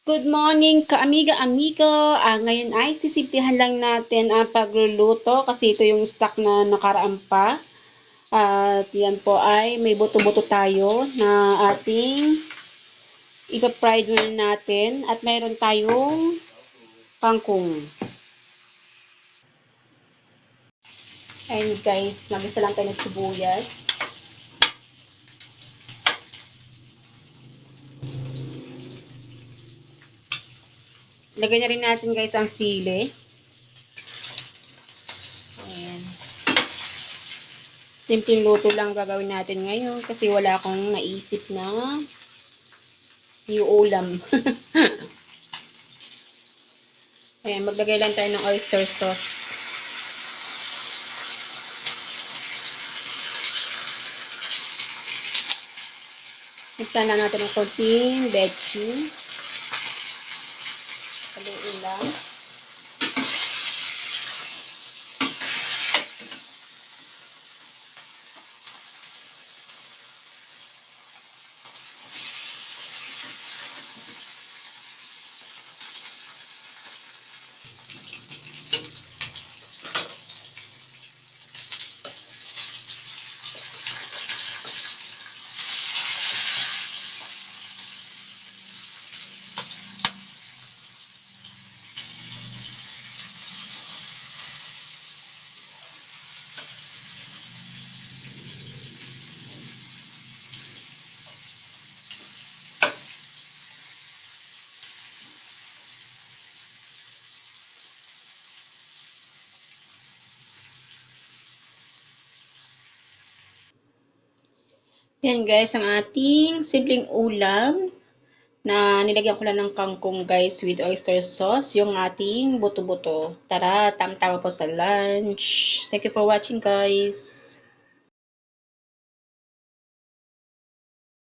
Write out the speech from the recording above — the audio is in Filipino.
Good morning ka-amiga-amigo. Ngayon ay sisimplihan lang natin ang pagluluto kasi ito yung stock na nakaraan pa. At yan po ay may buto-buto tayo na ating ipa-fried muna natin at mayroon tayong kangkong. Ayun guys, nagisa lang tayo ng sibuyas. Lagay na rin natin guys ang sili. Ayan. Simpleng luto lang gagawin natin ngayon kasi wala akong naisip na iuulam. Ayan, maglagay lang tayo ng oyster sauce. Mixan lang natin ng konting betchin. Haluin lang. Yan guys, ang ating simpleng ulam na nilagyan ko lang ng kangkong guys with oyster sauce, yung ating buto-buto. Tara, tam-tama po sa lunch. Thank you for watching guys.